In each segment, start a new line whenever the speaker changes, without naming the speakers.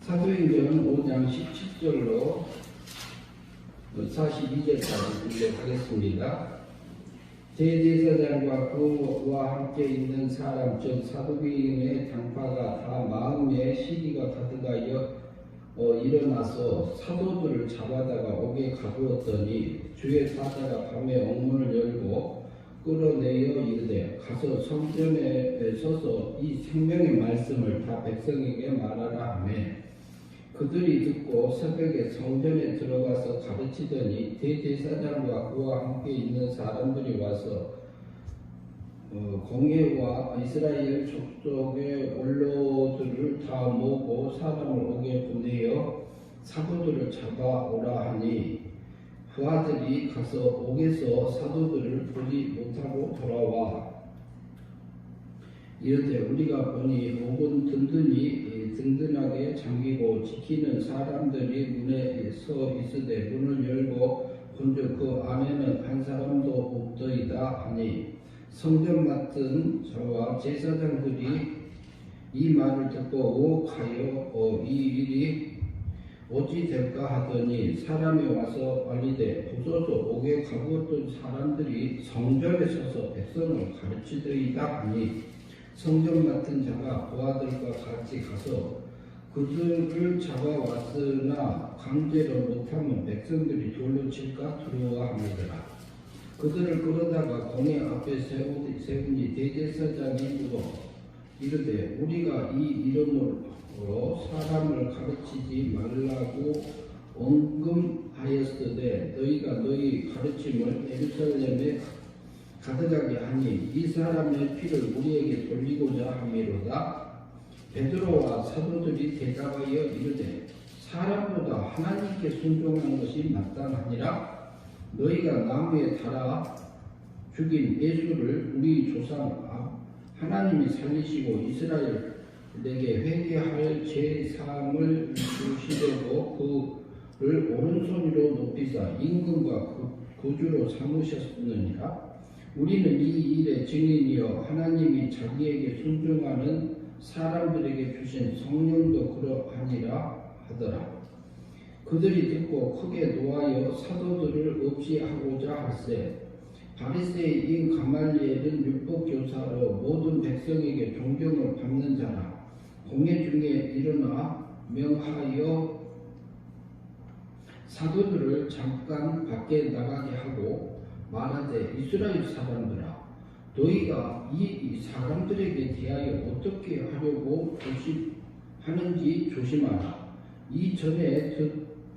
사도행전 5장 17절로 42절까지 분석하겠습니다. 대제사장과 그와 함께 있는 사람 즉 사두개인의 당파가 다 마음에 시기가 가득하여 일어나서 사도들을 잡아다가 옥에 가두었더니 주의 사자가 밤에 옥문을 열고 끌어내어 이르되 가서 성전에 서서 이 생명의 말씀을 다 백성에게 말하라 하며 그들이 듣고 새벽에 성전에 들어가서 가르치더니 대제사장과 그와 함께 있는 사람들이 와서 공회와 이스라엘 족속의 원로들을 다 모으고 사람을 옥에 보내어 사도들을 잡아오라 하니 그 아들이 가서 옥에서 사도들을 보지 못하고 돌아와 이르되 우리가 보니 옥은 든든하게 잠기고 지키는 사람들이 문에 서 있으되 문을 열고 본즉 그 안에는 한 사람도 없더이다 하니 성전 맡은 자와 제사장들이 이 말을 듣고 오혹하여 이 일이 어찌 될까 하더니 사람이 와서 알리되 보소서 옥에 가두었던 사람들이 성전에 서서 백성을 가르치더이다 하니 성전 맡은 자가 그 아들과 같이 가서 그들을 잡아왔으나 강제로 못하면 백성들이 돌로 칠까 두려워하니더라. 그들을 끌어다가 공회 앞에 세우니 대제사장이 물어 이르되 우리가 이 이름으로 사람을 가르치지 말라고 언금하였으되 너희가 너희 가르침을 예루살렘에 가득하게 하니 이 사람의 피를 우리에게 돌리고자 함이로다. 베드로와 사도들이 대답하여 이르되 사람보다 하나님께 순종하는 것이 마땅하니라. 너희가 나무에 달아 죽인 예수를 우리 조상 하나님이 살리시고 이스라엘에게 회개할 제사함을 주시려고 그를 오른손으로 높이사 임금과 구주로 삼으셨느니라. 우리는 이 일의 증인이여 하나님이 자기에게 순종하는 사람들에게 주신 성령도 그러하니라 하더라. 그들이 듣고 크게 노하여 사도들을 없이 하고자 할세 바리새인 가말리엘은 율법교사로 모든 백성에게 존경을 받는 자라. 공회 중에 일어나 명하여 사도들을 잠깐 밖에 나가게 하고 말하되 이스라엘 사람들아 너희가 이 사람들에게 대하여 어떻게 하려고 하는지 조심하라. 이전에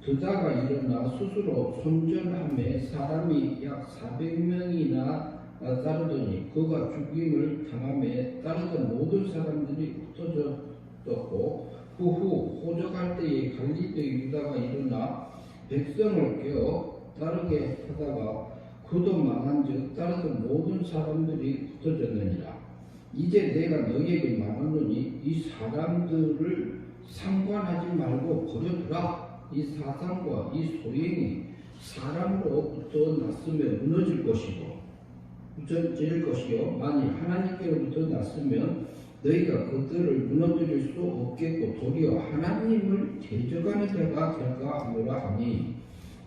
드다가 일어나 스스로 손절함에 사람이 약 400명이나 따르더니 그가 죽임을 당함에 따르던 모든 사람들이 흩어졌고 그 후 호적할 때에 갈릴리 유다가 일어나 백성을 깨어 따르게 하다가 그도 망한즉 따르던 모든 사람들이 흩어졌느니라. 이제 내가 너희에게 말하노니 이 사람들을 상관하지 말고 버려두라. 이 사상과 이 소행이 사람으로부터 났으면 무너질 것이고 무너질 것이요 만일 하나님께로부터 났으면 너희가 그들을 무너뜨릴 수 없겠고 도리어 하나님을 대적하는 자가 될까 하노라 하니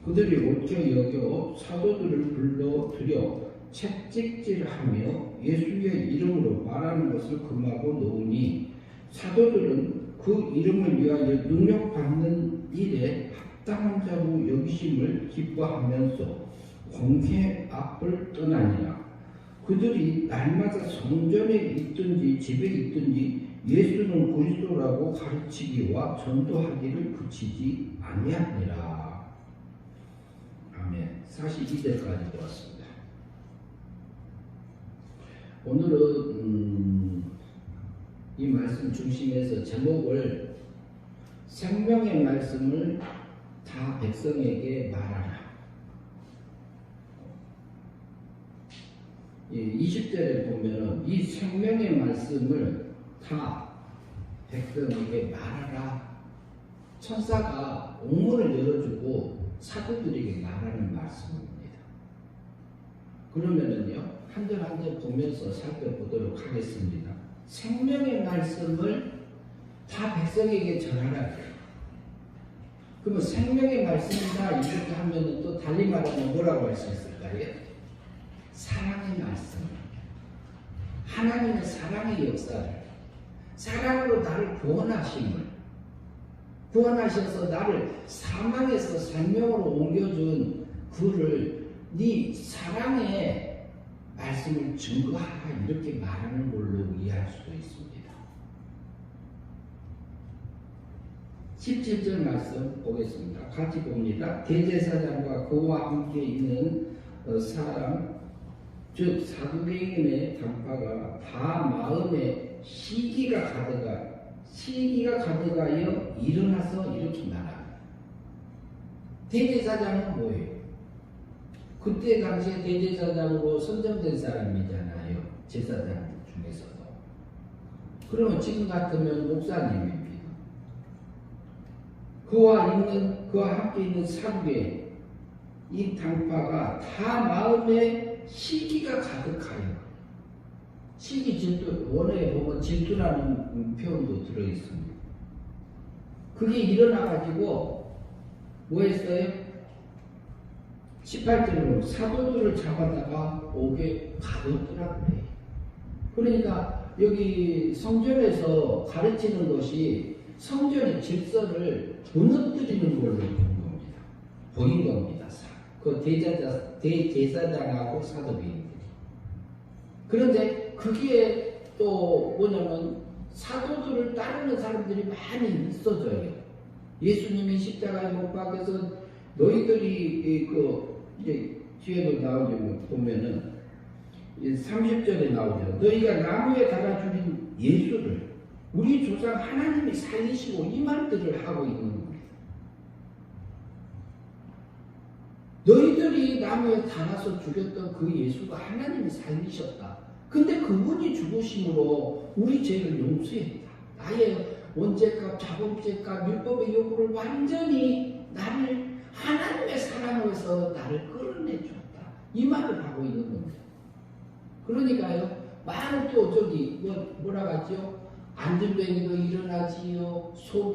그들이 옳게 여겨 사도들을 불러들여 채찍질하며 예수의 이름으로 말하는 것을 금하고 놓으니 사도들은 그 이름을 위하여 능력받는 일에 합당한 자로 여기심을 기뻐하면서 공회 앞을 떠나니라. 그들이 날마다 성전에 있든지 집에 있든지 예수는 그리스도라고 가르치기와 전도하기를 그치지 아니하니라. 아멘. 42절까지 보았습니다. 오늘은 이 말씀 중심에서 제목을 생명의 말씀을 다 백성에게 말하라. 20절에 보면은 이 생명의 말씀을 다 백성에게 말하라. 천사가 옥문을 열어주고 사도들에게 말하는 말씀입니다. 그러면은요, 한 절 한 절 보면서 살펴보도록 하겠습니다. 생명의 말씀을 다 백성에게 전하라. 그러면 생명의 말씀이다 이렇게 하면 또 달리 말하면 뭐라고 할 수 있을까요? 사랑의 말씀. 하나님의 사랑의 역사를, 사랑으로 나를 구원하셔서 나를 사망에서 생명으로 옮겨준 그를 네 사랑의 말씀을 증거하라 이렇게 말하는 걸로 이해할 수도 있습니다. 17절 말씀 보겠습니다. 같이 봅니다. 대제사장과 그와 함께 있는 사람 즉 사두개인의 당파가 다 마음에 시기가 가득하여 일어나서 이렇게 말합니다. 대제사장은 뭐예요? 그때 당시에 대제사장으로 선정된 사람이잖아요. 제사장 중에서도. 그러면 지금 같으면 목사님입니다. 그와 함께 있는 사두개인 이 당파가 다 마음에 시기가 가득하여. 시기 질투, 원어에 보면 질투라는 표현도 들어있습니다. 그게 일어나가지고 뭐 했어요? 18절로 사도들을 잡아다가 옥에 가뒀더라 그래요. 그러니까 여기 성전에서 가르치는 것이 성전의 질서를 무너뜨리는 걸로 보인 겁니다. 그 대제사장하고 사도들이. 그런데 그게 또 뭐냐면 사도들을 따르는 사람들이 많이 있어져요. 예수님이 십자가에 못 박혀서 너희들이 이제 뒤에도 나오죠. 보면은 30절에 나오죠. 너희가 나무에 달아 죽인 예수를 우리 조상 하나님이 살리시고 이 말들을 하고 있는 겁니다. 너희들이 나무에 달아서 죽였던 그 예수가 하나님이 살리셨다. 근데 그분이 죽으심으로 우리 죄를 용서했다. 나의 원죄값, 자범죄값, 율법의 요구를 완전히 나를 하나님의 사랑으로서 나를 끌어내줬다. 이 말을 하고 있는 겁니다. 그러니까요, 많은 또 저기 뭐라 하죠? 안진뱅이도 일어나지요.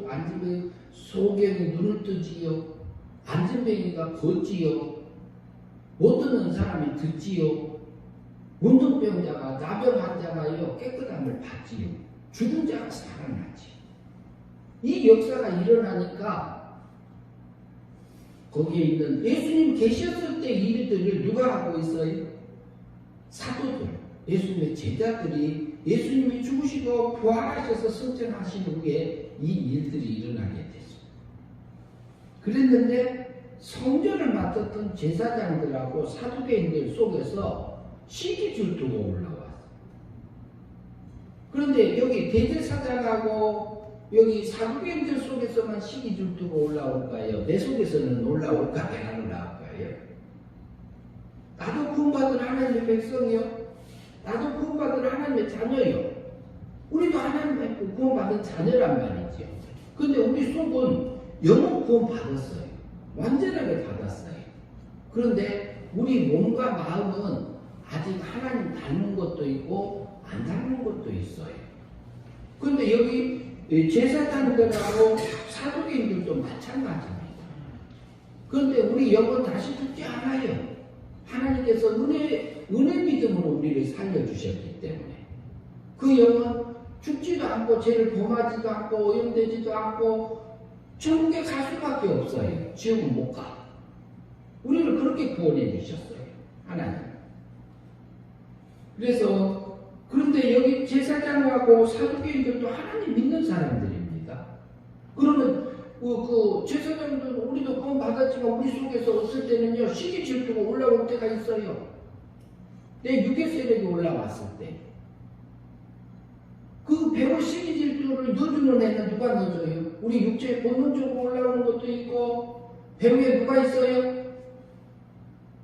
안진뱅이 소경이 눈을 뜨지요. 안진뱅이가 걷지요. 못 듣는 사람이 듣지요. 문둥병자가 나병 환자가요 깨끗함을 받지요. 죽은 자가 살아나지. 이 역사가 일어나니까 거기에 있는 예수님 계셨을 때 일들을 누가 하고 있어요? 사도들, 예수님의 제자들이 예수님이 죽으시고 부활하셔서 승천하신 후에 이 일들이 일어나게 됐어요. 그랬는데 성전을 맡았던 제사장들하고 사두개인들 속에서 시기 질투가 올라왔어요. 그런데 여기 대제사장하고 여기 사두개인들 속에서만 시기 질투가 올라올까요? 내 속에서는 올라올까요? 안 올라올까요? 나도 구원받은 하나님의 백성이요. 나도 구원받은 하나님의 자녀요. 우리도 하나님의 구원받은 자녀란 말이죠. 근데 우리 속은 영원 구원받았어요. 완전하게 받았어요. 그런데 우리 몸과 마음은 아직 하나님 닮은 것도 있고 안 닮은 것도 있어요. 그런데 여기 제사장들하고 사두개인들도 마찬가지입니다. 그런데 우리 영은 다시 죽지 않아요. 하나님께서 은혜 믿음으로 우리를 살려주셨기 때문에 그 영은 죽지도 않고 죄를 범하지도 않고 오염되지도 않고 천국에 갈 수밖에 없어요. 지옥은 못 가. 우리를 그렇게 구원해 주셨어요. 하나님. 그래서 그런데 여기 제사장하고 사두개인들도 하나님 믿는 사람들입니다. 그러면 그 제사장들은 우리도 구원 받았지만 우리 속에서 없을 때는요 시기 질투가 올라올 때가 있어요. 내 육의 세력이 올라왔을 때 그 배우 시기 질투를 넣어주는 애는 누가 넣어줘요? 우리 육체의 본능적으로 올라오는 것도 있고 배우에 누가 있어요?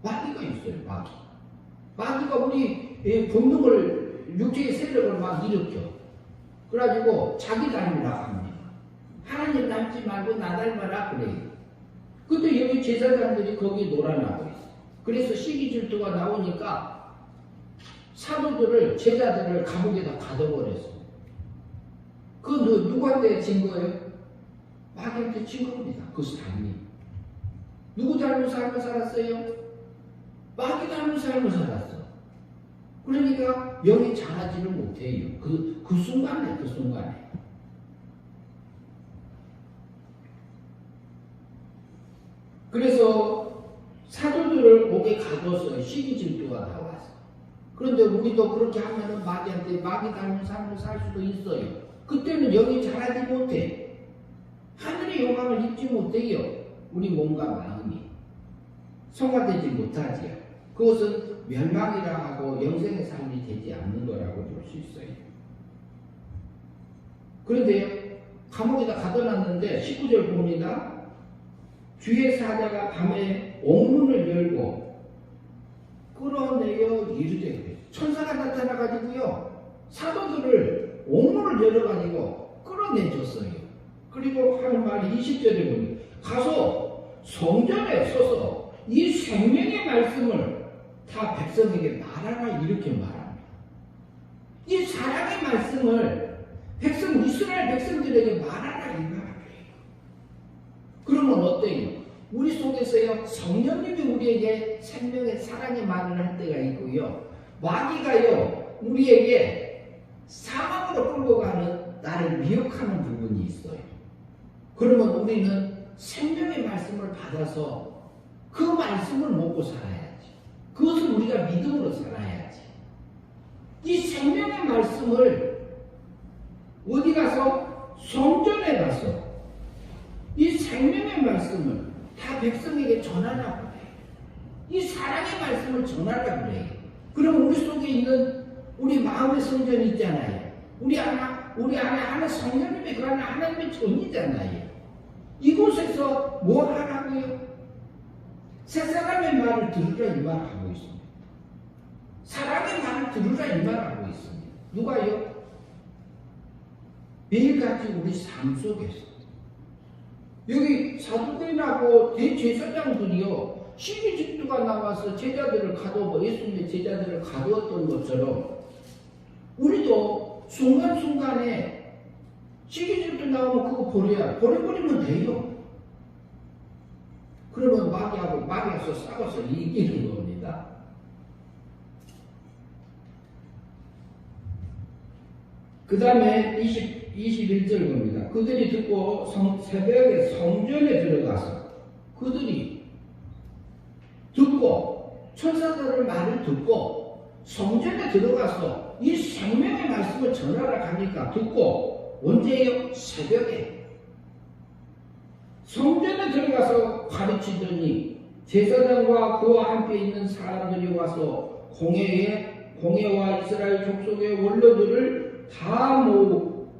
마귀가 있어요. 마귀가 우리 본능을 육체의 세력을 막 일으켜. 그래가지고 자기 닮으라 합니다. 하나님 닮지 말고 나 닮아라 그래요. 근데 여기 제사장들이 거기에 놀아나고 있어. 그래서 시기 질투가 나오니까 사도들을 제자들을 감옥에다 가둬버렸어. 그 누구한테 진 거예요? 마귀한테 진 겁니다. 그 삶이. 누구 닮은 삶을 살았어요? 마귀 닮은 삶을 살았어. 그러니까 영이 자라지를 못해요. 그 순간에. 그래서 사도들을 목에 가뒀어요. 시기 질투가 나와서. 그런데 우리도 그렇게 하면은 마귀 닮은 삶을 살 수도 있어요. 그때는 영이 자라지 못해. 하늘의 영광을 입지 못해요. 우리 몸과 마음이. 성화되지 못하지요. 그것은 멸망이라 하고 영생의 삶이 되지 않는 거라고 볼 수 있어요. 그런데 감옥에다 가둬놨는데 19절 봅니다. 주의 사자가 밤에 옥문을 열고 끌어내어 이르되, 천사가 나타나가지고요 사도들을 옥문을 열어가지고 끌어내줬어요. 그리고 하는 말이 20절에 보니 가서 성전에 서서 이 생명의 말씀을 다 백성에게 말하라, 이렇게 말합니다. 이 사랑의 말씀을 이스라엘 백성들에게 말하라, 이 말이에요. 그러면 어때요? 우리 속에서요 성령님이 우리에게 생명의 사랑의 말을 할 때가 있고요, 마귀가요 우리에게 사망으로 끌고 가는, 나를 미혹하는 부분이 있어요. 그러면 우리는 생명의 말씀을 받아서 그 말씀을 먹고 살아야지. 그것을 우리가 믿음으로 살아야지. 이 생명의 말씀을 어디 가서? 성전에 가서 이 생명의 말씀을 다 백성에게 전하라고 그래요. 이 사랑의 말씀을 전하라고 그래요. 그럼 우리 속에 있는 우리 마음의 성전이 있잖아요. 우리 안에 하나 성령님의, 그 안에 하나님의 전이잖아요. 이곳에서 뭐 하라고요? 새 사람의 말을 들으라, 이 말하고 있습니다. 사랑의 말을 들으라, 이 말하고 있습니다. 누가요? 매일같이 우리 삶 속에서. 여기 사도들하고 대제사장들이요 시기 질투가 나와서 제자들을 예수님의 제자들을 가두었던 것처럼 우리도 순간순간에 시기 질투 나오면 그거 버려버리면 돼요. 그러면 마귀하고 싸워서 이기는 겁니다. 그 다음에 21절 봅니다. 그들이 듣고 새벽에 성전에 들어가서 그들이 듣고 천사들의 말을 듣고 성전에 들어가서 이 생명의 말씀을 전하러 가니까 듣고, 언제요? 새벽에 성전에 들어가서 가르치더니 제사장과 그와 함께 있는 사람들이 와서 공회와 이스라엘 족속의 원로들을 다 모으고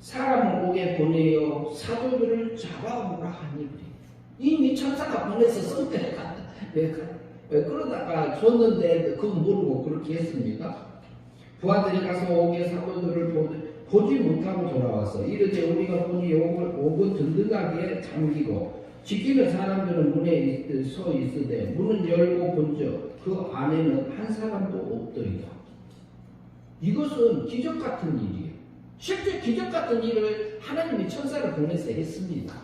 사람을 오게 보내어 사도들을 잡아오라 하니, 이미 천사가 보내서 성전에 갔다. 그러다가 줬는데 그건 모르고 그렇게 했습니까? 부하들이 가서 오게 사도들을 보지 못하고 돌아와서 이르되 우리가 보니 옥은 든든하게 잠기고 지키는 사람들은 문에 서 있으되 문은 열고 본즉 그 안에는 한 사람도 없더이다. 이것은 기적 같은 일이에요. 실제 기적 같은 일을 하나님이 천사를 보내서 했습니다.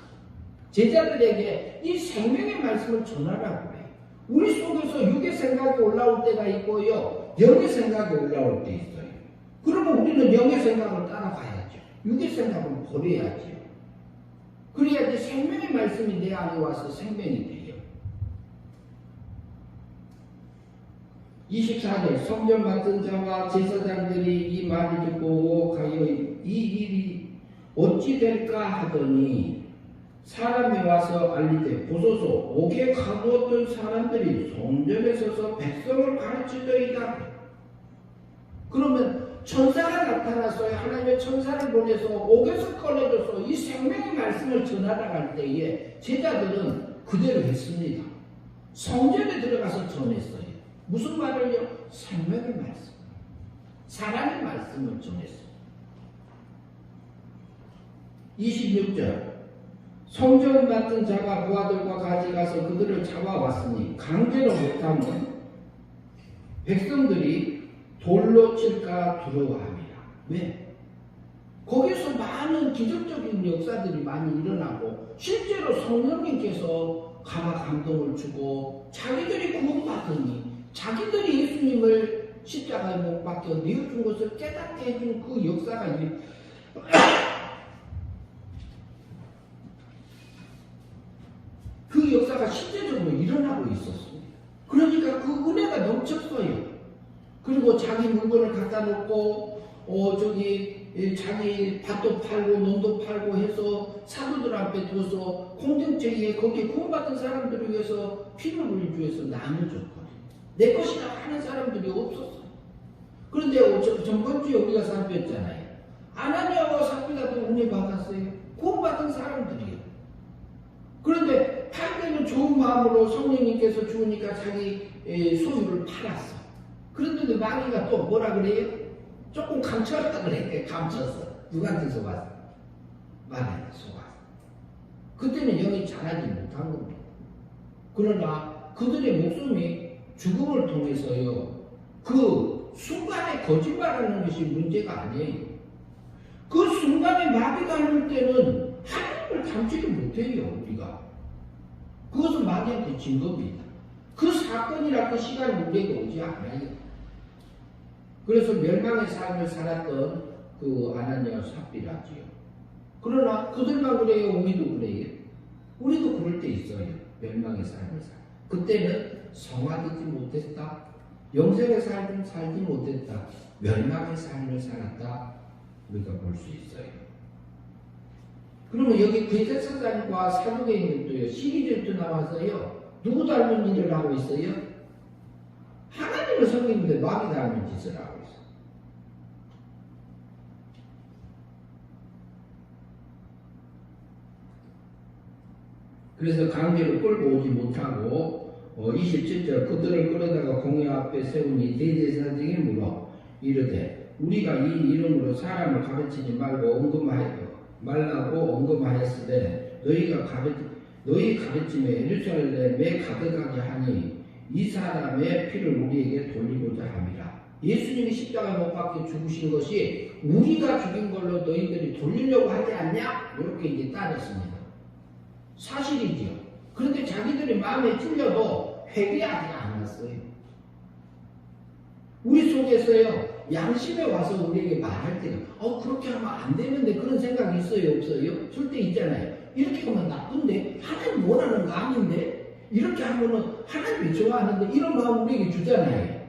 제자들에게 이 생명의 말씀을 전하라고 해요. 우리 속에서 육의 생각이 올라올 때가 있고요, 영의 생각이 올라올 때 있어요. 그러면 우리는 영의 생각을 따라가야죠. 육의 생각을 버려야죠. 그래야지 생명의 말씀이 내 안에 와서 생명이 돼요. 24절 성전 맡은 자와 제사장들이 이 말을 듣고 오곡하여 이 일이 어찌 될까 하더니 사람이 와서 알리되 보소서 옥에 가두었던 사람들이 성전에 서서 백성을 가르치더이다. 그러면 천사가 나타나서 하나님의 천사를 보내서 옥에서 꺼내줘서 이 생명의 말씀을 전하러 갈 때에 제자들은 그대로 했습니다. 성전에 들어가서 전했어요. 무슨 말을요? 생명의 말씀, 사랑의 말씀을 전했어요. 26절 성전 맡은 자가 부하들과 같이 가서 그들을 잡아왔으니 강제로 못하면 백성들이 돌로 칠까 두려워합니다. 왜? 거기서 많은 기적적인 역사들이 많이 일어나고 실제로 성령님께서 강한 감동을 주고 자기들이 구원받으니 자기들이 예수님을 십자가에 못 박혀 내어준 것을 깨닫게 해준 그 역사가 그 역사가 실제적으로 일어나고 있었습니다. 그러니까 그 은혜가 넘쳤어요. 그리고 자기 물건을 갖다 놓고 자기 밭도 팔고 논도 팔고 해서 사도들 앞에 둬서 공동체에 거기에 구원받은 사람들을 위해서 피를 흘리기 위해서 나눠줬거든요. 내 것이라 하는 사람들이 없었어요. 그런데 전번주에 우리가 살폈잖아요. 아나니아와 삽비라도 은혜 받았어요. 구원받은 사람들이에요. 그런데 팔 때는 좋은 마음으로 성령님께서 주니까 자기 소유를 팔았어. 그런데 마귀가 또 뭐라 그래요? 조금 감췄다 그래. 감췄어. 누구한테 속았어? 마귀한테 속았어. 그때는 영이 자라지 못한 겁니다. 그러나 그들의 목숨이 죽음을 통해서요. 그 순간에 거짓말하는 것이 문제가 아니에요. 그 순간에 마귀가 하는 때는 하나님을 닮지를 못해요. 우리가. 그것은 마귀한테 진 겁니다. 그 사건이나 그 시간이 우리에게 오지 않아요. 그래서 멸망의 삶을 살았던 그 아나니아와 삽비라지요. 그러나 그들만 그래요? 우리도 그래요? 우리도 그럴 때 있어요. 멸망의 삶을 살. 그때는 성화되지 못했다. 영생의 삶을 살지 못했다. 멸망의 삶을 살았다. 우리가 볼 수 있어요. 그러면 여기 괴세사장과 사두개인들도요. 12절도 나와서요. 누구 닮은 일을 하고 있어요? 하나님을 섬기는데 마귀 닮은 짓을 하고 있어요. 그래서 강제로 끌고 오지 못하고 27절 그들을 끌어다가 공회 앞에 세우니 대제사장이 물어 이르되 우리가 이 이름으로 사람을 가르치지 말고 말라고 언급하였으되 너희 가르침에 예루살렘에 가득하게 하니 이 사람의 피를 우리에게 돌리고자 함이라. 예수님이 십자가에 못 박혀 죽으신 것이 우리가 죽인 걸로 너희들이 돌리려고 하지 않냐? 이렇게 이제 따졌습니다. 사실이지요. 그런데 자기들이 마음에 찔려도 회개하지 않았어요. 우리 속에서요. 양심에 와서 우리에게 말할 때가 그렇게 하면 안 되는데 그런 생각이 있어요? 없어요? 절대 있잖아요. 이렇게 하면 나쁜데 하나님 원하는 거 아닌데 이렇게 하면은 하나님이 좋아하는데 이런 마음 우리에게 주잖아요.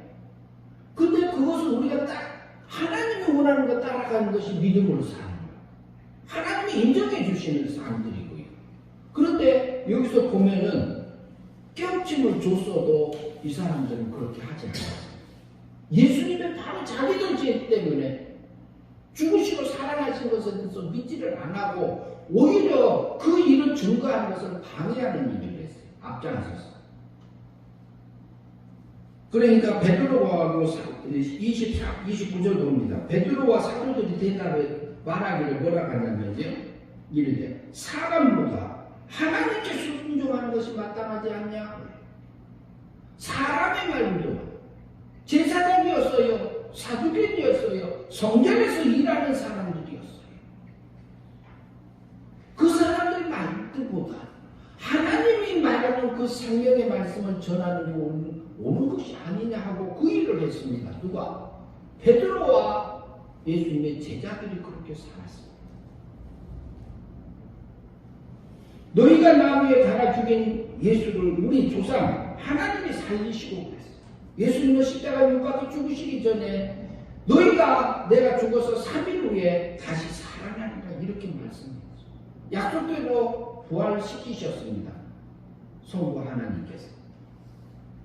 근데 그것을 우리가 딱 하나님이 원하는 거 따라가는 것이 믿음으로 사는 거예요. 하나님이 인정해 주시는 사람들이고요. 그런데 여기서 보면은 깨우침을 줬어도 이 사람들은 그렇게 하지 않아요. 예수님의 바로 자기들 죄 때문에 죽으시고 살아나신 것에 대해서 믿지를 안 하고 오히려 그 일을 증거하는 것을 방해하는 일을 했어요. 앞장서서. 그러니까 베드로와 29절 봅니다. 베드로와 사도들이 대답에 말하기를 뭐라 하냐면요. 이르되 사람보다 하나님께 순종하는 것이 마땅하지 않냐? 사람의 말도 제사장이었어요. 사두개인이었어요. 성전에서 일하는 사람들이었어요. 그 사람들 말들보다 하나님이 말하는 그 성령의 말씀을 전하는 게 옳은 것이 아니냐 하고 그 일을 했습니다. 누가? 베드로와 예수님의 제자들이 그렇게 살았습니다. 너희가 나무에 달아 죽인 예수를 우리 조상 하나님이 살리시고 그랬어요. 예수님은 십자가에 못 박혀 죽으시기 전에 너희가 내가 죽어서 3일 후에 다시 살아나리라 이렇게 말씀했어요. 약속대로 부활시키셨습니다. 성부 하나님께서.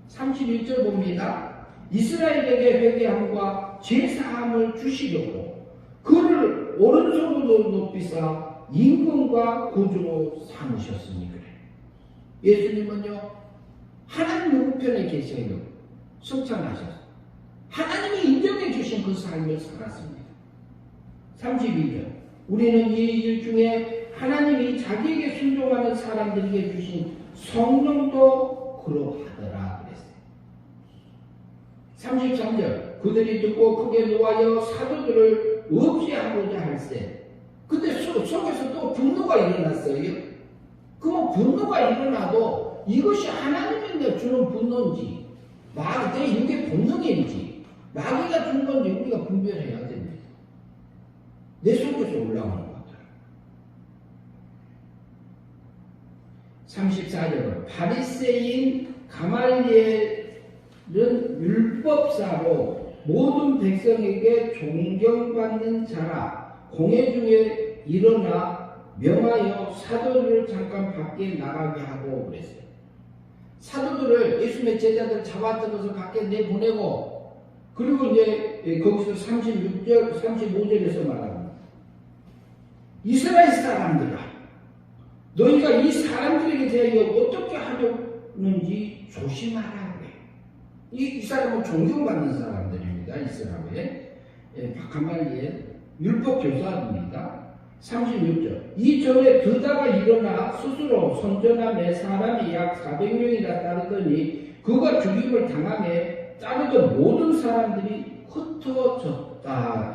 31절 봅니다. 이스라엘에게 회개함과 죄사함을 주시려고 그를 오른손으로 높이사 임금과 구주로 삼으셨으니 그래. 예수님은요 하나님 우편에 계셔요. 승천하셨어요. 하나님이 인정해 주신 그 삶을 살았습니다. 32절 우리는 이 일 중에 하나님이 자기에게 순종하는 사람들에게 주신 성령도 그러하더라 그랬어요. 33절 그들이 듣고 크게 노하여 사도들을 없애하고자 할세 근데 속에서 또 분노가 일어났어요. 그러면 분노가 일어나도 이것이 하나님이 주는 분노인지 내 육의 본능인지 마귀가 준 건지 우리가 분별해야 됩니다. 내 속에서 올라오는 것들. 34절 바리새인 가말리엘은 율법사로 모든 백성에게 존경받는 자라 공회 중에 일어나 명하여 사도들을 잠깐 밖에 나가게 하고 그랬어요. 사도들을 예수님의 제자들 잡았던 것을 밖에 내보내고 그리고 이제 거기서 36절, 35절에서 말합니다. 이스라엘 사람들아 너희가 이 사람들에게 대하여 어떻게 하려는지 조심하라 그래요. 이 사람은 존경받는 사람들입니다. 이스라엘에 가말리엘 율법 교사입니다. 36절 이전에 드다가 일어나 스스로 선전함에 사람이 약 400명이나 따르더니 그가 죽임을 당함에 따르던 모든 사람들이 흩어졌다.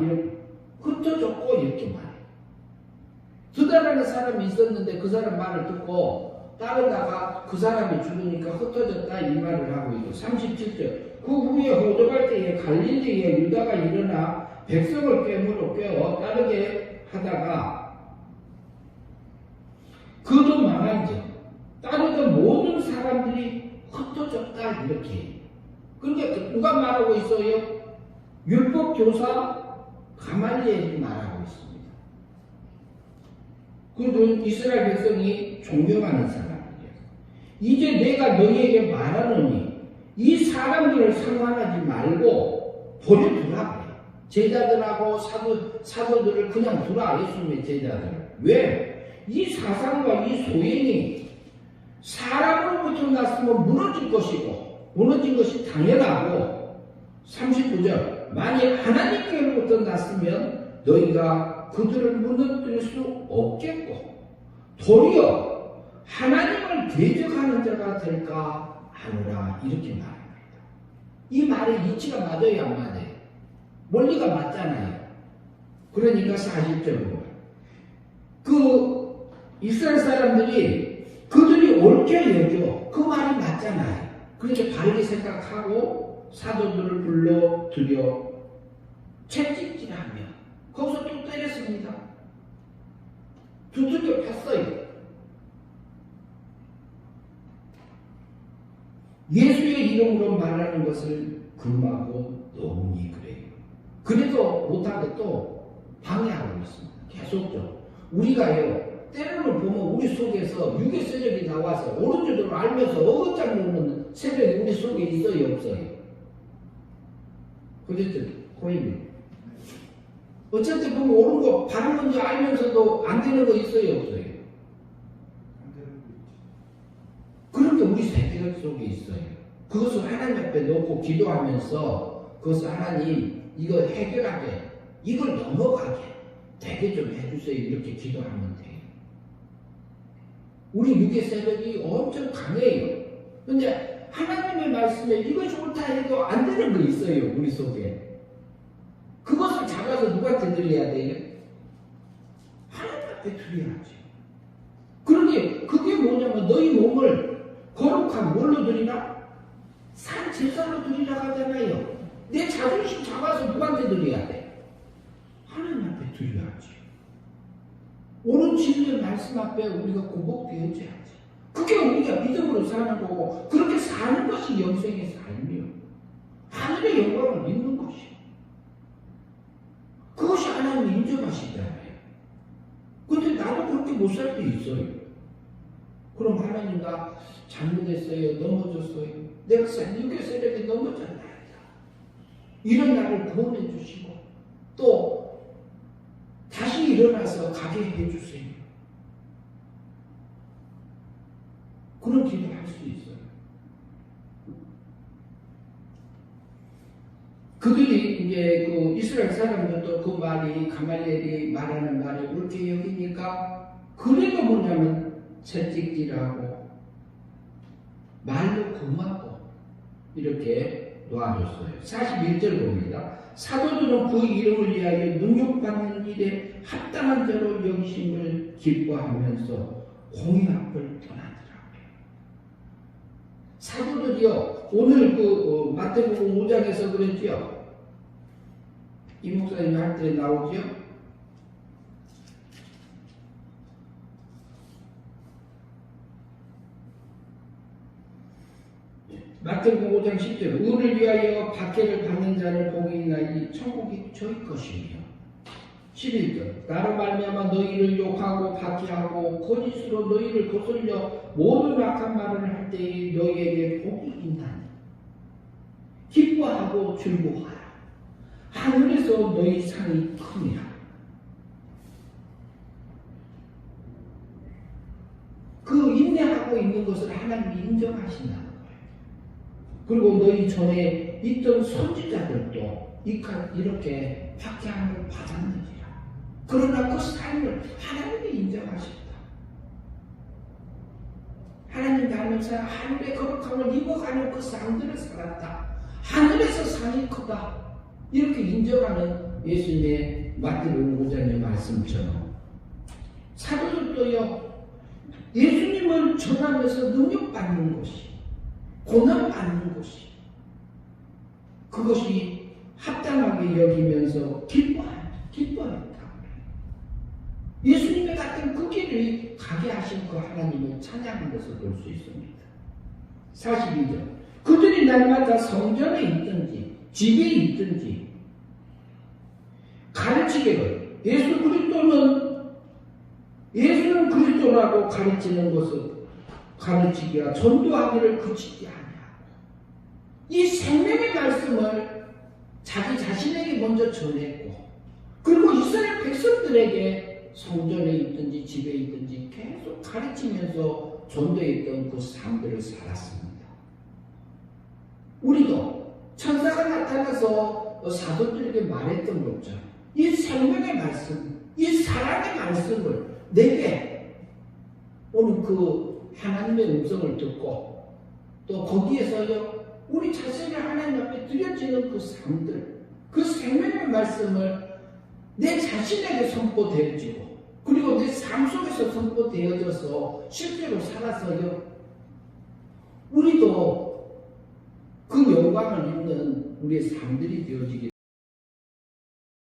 흩어졌고 이렇게 말해요. 드다라는 사람이 있었는데 그 사람 말을 듣고 따르다가 그 사람이 죽으니까 흩어졌다 이 말을 하고 있고 37절 그 후에 호적할 때에 갈릴리에 유다가 일어나 백성을 꿰어 따르게 하다가 그도 망한즉 따르던 모든 사람들이 흩어졌다 이렇게. 그러니까 누가 말하고 있어요? 율법 교사 가말리엘이 말하고 있습니다. 그들은 이스라엘 백성이 존경하는 사람들이에요. 이제 내가 너희에게 말하노니 이 사람들을 상관하지 말고 버려두라 그래요. 제자들하고 사도들을 그냥 두라. 예수님의 제자들을. 왜? 이 사상과 이 소행이 사람으로부터 났으면 무너질 것이고 무너진 것이 당연하고 39절 만일 하나님께로부터 났으면 너희가 그들을 무너뜨릴 수 없겠고 도리어 하나님을 대적하는 자가 될까 하노라 이렇게 말합니다. 이 말의 이치가 맞아요 안 맞아요? 원리가 맞잖아요. 그러니까 40절로 이스라엘 사람들이 그들이 옳게 여겨 그 말이 맞잖아요. 그렇게 바르게 생각하고 사도들을 불러들여 채찍질하며 거기서 또 때렸습니다. 두들겨 팼어요. 예수의 이름으로 말하는 것을 금하고 너무니 그래요. 그래도 못하게 또 방해하고 있습니다. 계속적으로. 우리가요 때로는 보면 우리 속에서 육의 세력이 나와서 옳은 줄을 알면서 어긋장 놓는 세력이 우리 속에 있어요 없어요? 그렇죠? 고객님 어쨌든 보면 옳은 거 바른 건지 알면서도 안 되는 거 있어요 없어요? 그런 게 우리 세력 속에 있어요. 그것을 하나님 앞에 놓고 기도하면서 그것을 하나님 이거 해결하게 이걸 넘어가게 되게 좀 해주세요 이렇게 기도하면 돼요. 우리 육의 세력이 엄청 강해요. 근데 하나님의 말씀에 이것이 옳다 해도 안 되는 거 있어요 우리 속에. 그것을 잡아서 누구한테 드려야 돼요? 하나님 앞에 드려야지. 그러니 그게 뭐냐면 너희 몸을 거룩한 뭘로 드리나? 산 제사로 드리라 하잖아요. 내 자존심 잡아서 누구한테 드려야 돼? 하나님 앞에 드려야지. 옳은 진리의 말씀 앞에 우리가 굽어되어져야지. 그게 우리가 믿음으로 사는 거고 그렇게 사는 것이 영생의 삶이요. 하늘의 영광을 믿는 것이요. 그것이 하나님이 인정하시잖아요. 근데 나도 그렇게 못 살 때 있어요. 그럼 하나님 나 잘못했어요. 넘어졌어요. 내가 육의 세력에 넘어졌나이다. 이런 나를 구원해 주시고 또 다시 일어나서 가게 해주세요. 그런 기도를 할 수 있어요. 그들이 이제 그 이스라엘 사람들도 그 말이 가말리엘이 말하는 말이 옳게 여기니까 그래도 뭐냐면 채찍질하고 말로 금하고 이렇게 놓아줬어요. 41절 봅니다. 사도들은 그 이름을 위하여 능욕받는 일에 합당한 자로 여기심을 기뻐하면서 공의 앞을 떠나더라고요. 사도들이요, 오늘 마태복음 5장에서 그랬죠. 이 목사님이 할 때 나오죠. 마태복음 5장 10절 의를 위하여 박해를 받는 자를 복이 있나니 천국이 저희 것이며 11절 나로 말미암아 너희를 욕하고 박해하고 거짓으로 너희를 거슬려 모든 악한 말을 할 때에 너희에게 복이 있나니 기뻐하고 즐거워하라 하늘에서 너희 상이 크니라. 그 인내하고 있는 것을 하나님이 인정하신다. 그리고 너희 전에 있던 선지자들도 이렇게 박해함을 받았느니라. 그러나 그 삶을 하나님이 인정하신다. 하나님 닮은 사람, 하늘의 거룩함을 입어가는 그 삶들을 살았다. 하늘에서 상이 크다. 이렇게 인정하는 예수님의 마태복음 5장의 말씀처럼 사도들도요, 예수님을 전하면서 능력받는 것이, 고난받는 것이, 그것이 합당하게 여기면서 기뻐했다. 예수님의 같은 그 길을 가게 하신 그 하나님을 찬양하는 것을 볼 수 있습니다. 42절 그들이 날마다 성전에 있든지 집에 있든지 가르치기를 예수는 그리스도라고 가르치는 것을 가르치기와 전도하기를 그치지 아니하고 이 생명의 말씀을 자기 자신에게 먼저 전했고 그리고 이스라엘 백성들에게 성전에 있든지 집에 있든지 계속 가르치면서 전도했던 그 삶들을 살았습니다. 우리도 천사가 나타나서 사도들에게 말했던 것처럼 이 생명의 말씀, 이 사랑의 말씀을 내게 오늘 그 하나님의 음성을 듣고 또 거기에서요 우리 자신을 하나님 앞에 드려지는 그 삶들, 그 생명의 말씀을 내 자신에게 선포되어지고 그리고 내 삶 속에서 선포되어져서 실제로 살아서요 우리도 그 영광을 입는 우리의 삶들이 되어지기